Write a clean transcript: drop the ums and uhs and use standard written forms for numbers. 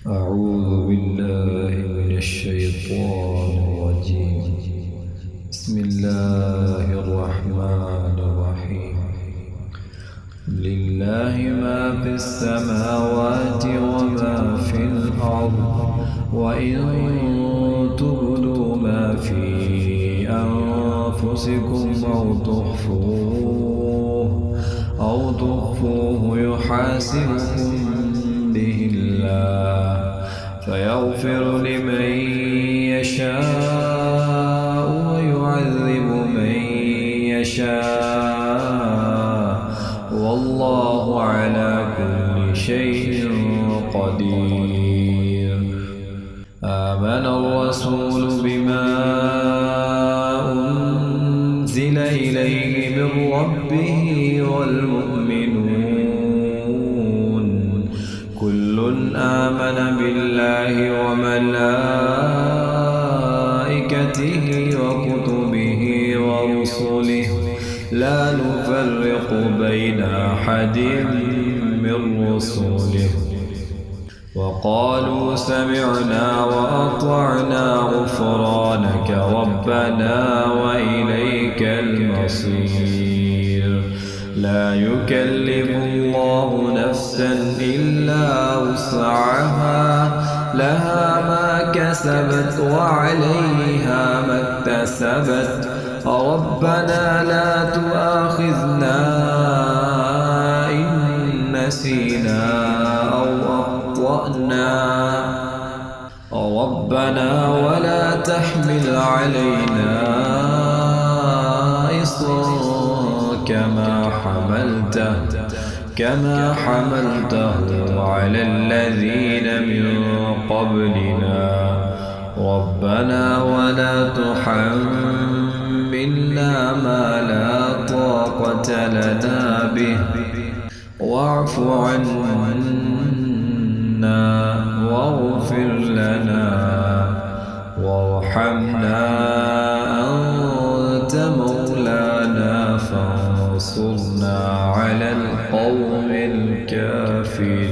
أعوذ بالله من الشيطان الرجيم. بسم الله الرحمن الرحيم. لله ما في السماوات وما في الأرض، وإن تبدوا ما في أنفسكم أو تخفوه يحاسبكم به الله، فيغفر لمن يشاء ويعذب من يشاء، والله على كل شيء قدير. آمن الرسول بما أنزل إليه من ربه والمؤمنون كل آمن بالله وملائكته وكتبه ورسله لا نفرق بين أحد من رسله، وقالوا سمعنا وأطعنا غفرانك ربنا وإليك المصير. لا يكلف الله نفسا إلا وسعها، لها ما كسبت وعليها ما اكتسبت. ربنا لا تؤاخذنا إن نسينا أو أخطأنا، ربنا ولا تحمل علينا إصرا كما حملته على الذين من قبلنا. ربنا ولا تحملنا ما لا طاقة لنا به، واعف عنا واغفر لنا وارحمنا، أنت مولانا فانصرنا على القوم الكافرين.